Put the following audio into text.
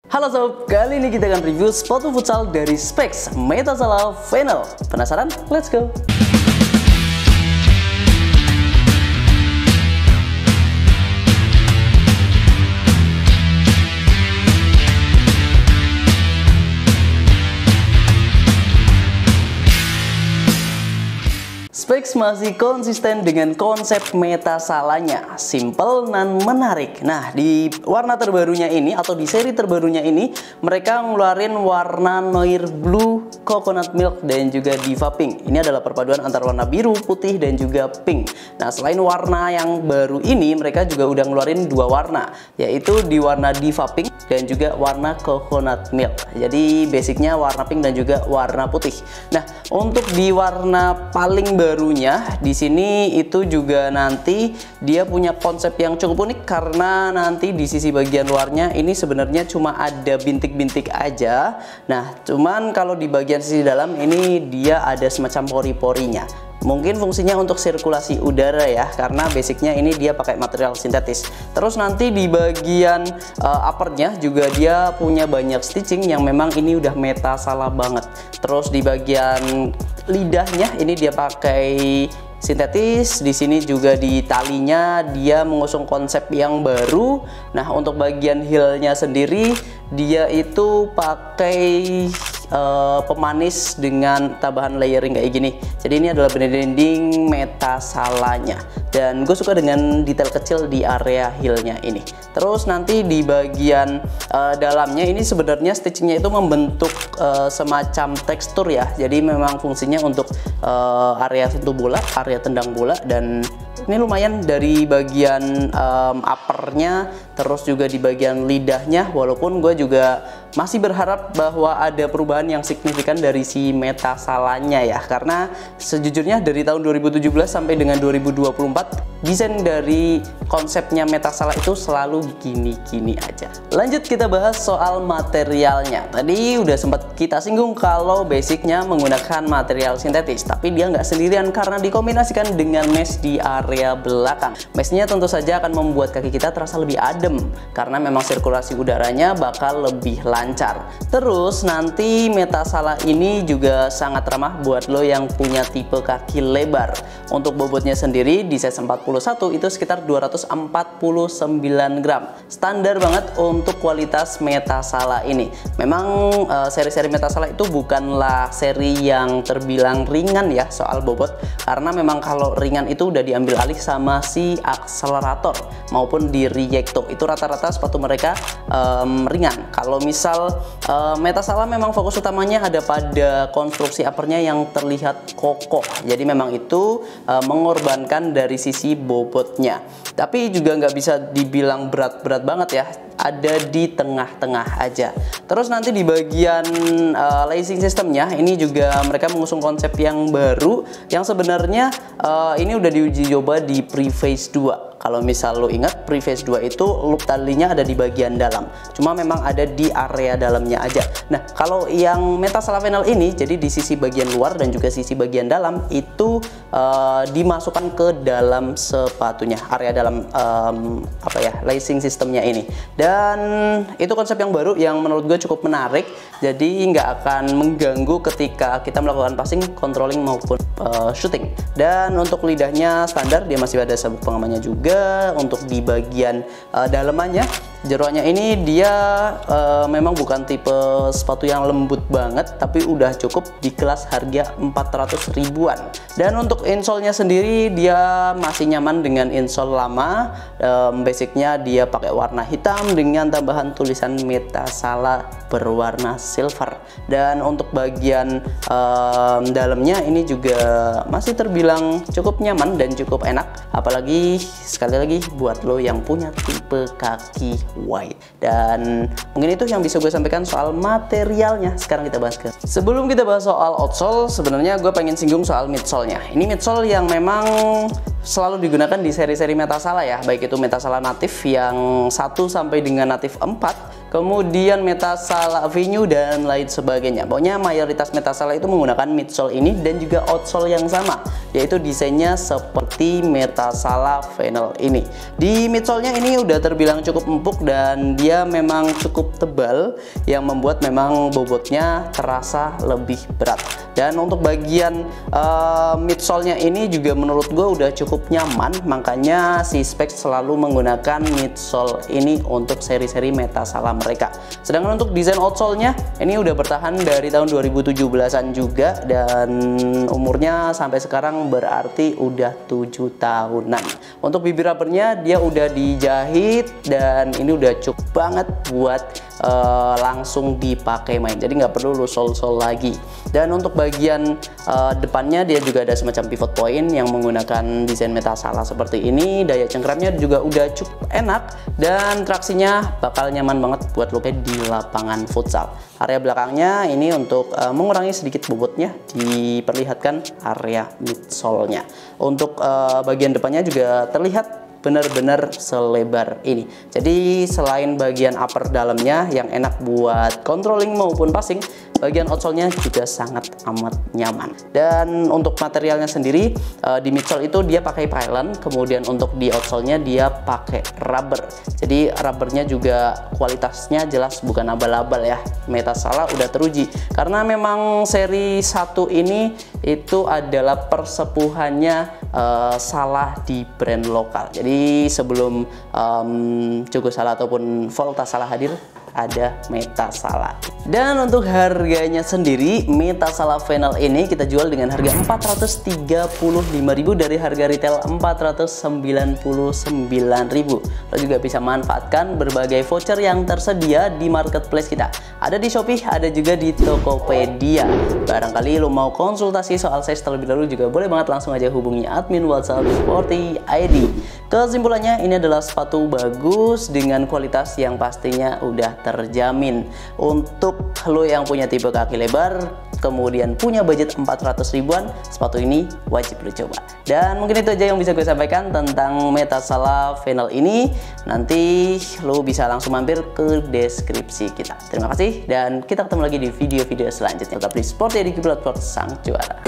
Halo sob, kali ini kita akan review sepatu futsal dari Specs Metasala Vinyl. Penasaran? Let's go! Specs masih konsisten dengan konsep Metasalanya, simple dan menarik. Nah, di warna terbarunya ini atau di seri terbarunya ini, mereka ngeluarin warna Noir Blue, Coconut Milk, dan juga Diva Pink. Ini adalah perpaduan antara warna biru, putih, dan juga pink. Nah, selain warna yang baru ini, mereka juga udah ngeluarin dua warna, yaitu di warna Diva Pink dan juga warna Coconut Milk. Jadi basicnya warna pink dan juga warna putih. Nah, untuk di warna paling barunya di sini itu juga nanti dia punya konsep yang cukup unik karena nanti di sisi bagian luarnya ini sebenarnya cuma ada bintik-bintik aja. Nah, cuman kalau di bagian sisi dalam ini dia ada semacam pori-porinya. Mungkin fungsinya untuk sirkulasi udara ya, karena basicnya ini dia pakai material sintetis. Terus nanti di bagian uppernya juga dia punya banyak stitching yang memang ini udah Metasala banget. Terus di bagian lidahnya ini dia pakai sintetis. Di sini juga di talinya dia mengusung konsep yang baru. Nah, untuk bagian heelnya sendiri dia itu pakai pemanis dengan tambahan layering kayak gini. Jadi ini adalah blending Metasalanya, dan gue suka dengan detail kecil di area heelnya ini. Terus nanti di bagian dalamnya ini sebenarnya stitchingnya itu membentuk semacam tekstur ya. Jadi memang fungsinya untuk area sentuh bola, area tendang bola, dan ini lumayan dari bagian uppernya, terus juga di bagian lidahnya. Walaupun gue juga masih berharap bahwa ada perubahan yang signifikan dari si Metasalanya ya, karena sejujurnya dari tahun 2017 sampai dengan 2024 desain dari konsepnya Metasala itu selalu gini-gini aja. Lanjut kita bahas soal materialnya. Tadi udah sempat kita singgung kalau basicnya menggunakan material sintetis, tapi dia nggak sendirian karena dikombinasikan dengan mesh di area belakang. Meshnya tentu saja akan membuat kaki kita terasa lebih adem karena memang sirkulasi udaranya bakal lebih lancar. Terus nanti Metasala ini juga sangat ramah buat lo yang punya tipe kaki lebar. Untuk bobotnya sendiri di size 41 itu sekitar 249 gram. Standar banget untuk kualitas Metasala ini. Memang seri-seri Metasala itu bukanlah seri yang terbilang ringan ya soal bobot, karena memang kalau ringan itu udah diambil alih sama si akselerator maupun di Reacto. Itu rata-rata sepatu mereka ringan. Kalau misal Metasala memang fokus utamanya ada pada konstruksi uppernya yang terlihat kokoh. Jadi memang itu mengorbankan dari sisi bobotnya. Tapi juga nggak bisa dibilang berat-berat banget ya. Ada di tengah-tengah aja. Terus nanti di bagian lacing systemnya ini juga mereka mengusung konsep yang baru yang sebenarnya ini udah diuji coba di Preface 2. Kalau misal lo ingat, Preface 2 itu loop talinya ada di bagian dalam, cuma memang ada di area dalamnya aja. Nah, kalau yang Metasala Vinyl ini jadi di sisi bagian luar dan juga sisi bagian dalam itu dimasukkan ke dalam sepatunya, area dalam lacing systemnya ini. Dan itu konsep yang baru yang menurut gue cukup menarik, jadi nggak akan mengganggu ketika kita melakukan passing, controlling maupun shooting. Dan untuk lidahnya standar, dia masih ada sabuk pengamannya juga. Untuk di bagian dalamannya, jeroannya ini dia memang bukan tipe sepatu yang lembut banget, tapi udah cukup di kelas harga 400 ribuan. Dan untuk insole-nya sendiri dia masih nyaman dengan insole lama. Basicnya dia pakai warna hitam dengan tambahan tulisan Metasala berwarna silver. Dan untuk bagian dalamnya ini juga masih terbilang cukup nyaman dan cukup enak, apalagi sekali lagi buat lo yang punya tipe kaki wide. Dan mungkin itu yang bisa gue sampaikan soal materialnya. Sekarang kita bahas sebelum kita bahas soal outsole, sebenarnya gue pengen singgung soal midsole-nya. Ini midsole yang memang selalu digunakan di seri-seri Metasala ya, baik itu Metasala natif yang 1 sampai dengan natif 4 kemudian Metasala Venue dan lain sebagainya. Pokoknya mayoritas Metasala itu menggunakan midsole ini dan juga outsole yang sama, yaitu desainnya seperti Metasala Vinyl ini. Di midsolenya ini udah terbilang cukup empuk dan dia memang cukup tebal yang membuat memang bobotnya terasa lebih berat. Dan untuk bagian midsolenya ini juga menurut gue udah cukup nyaman, makanya si Specs selalu menggunakan midsole ini untuk seri-seri Metasala mereka. Sedangkan untuk desain outsole-nya ini udah bertahan dari tahun 2017-an juga dan umurnya sampai sekarang berarti udah 7 tahunan. Untuk bibir rubbernya dia udah dijahit dan ini udah cukup banget buat langsung dipakai main, jadi nggak perlu lu sol-sol lagi. Dan untuk bagian depannya dia juga ada semacam pivot point yang menggunakan desain Metasala seperti ini. Daya cengkramnya juga udah cukup enak dan traksinya bakal nyaman banget buat lu di lapangan futsal. Area belakangnya ini untuk mengurangi sedikit bobotnya, diperlihatkan area midsole-nya. Untuk bagian depannya juga terlihat benar-benar selebar ini. Jadi selain bagian upper dalamnya yang enak buat controlling maupun passing, bagian outsole-nya juga sangat amat nyaman. Dan untuk materialnya sendiri di midsole itu dia pakai pylon, kemudian untuk di outsole-nya dia pakai rubber. Jadi rubbernya juga kualitasnya jelas bukan abal-abal ya. Metasala udah teruji karena memang seri 1 ini itu adalah persepuhannya Salah di brand lokal. Jadi sebelum Cogo Salah ataupun Volta Salah hadir, ada Metasala. Dan untuk harganya sendiri, Metasala Vinyl ini kita jual dengan harga 435.000 dari harga retail 499.000. Lo juga bisa manfaatkan berbagai voucher yang tersedia di marketplace kita. Ada di Shopee, ada juga di Tokopedia. Barangkali lo mau konsultasi soal size terlebih dahulu juga boleh banget langsung aja hubungi admin WhatsApp Sporty ID. Kesimpulannya ini adalah sepatu bagus dengan kualitas yang pastinya udah terjamin. Untuk lo yang punya tipe kaki lebar kemudian punya budget 400 ribuan, sepatu ini wajib lo coba. Dan mungkin itu aja yang bisa gue sampaikan tentang Metasala Vinyl ini. Nanti lo bisa langsung mampir ke deskripsi kita. Terima kasih dan kita ketemu lagi di video-video selanjutnya. Tetap di Sporty di platform sang juara.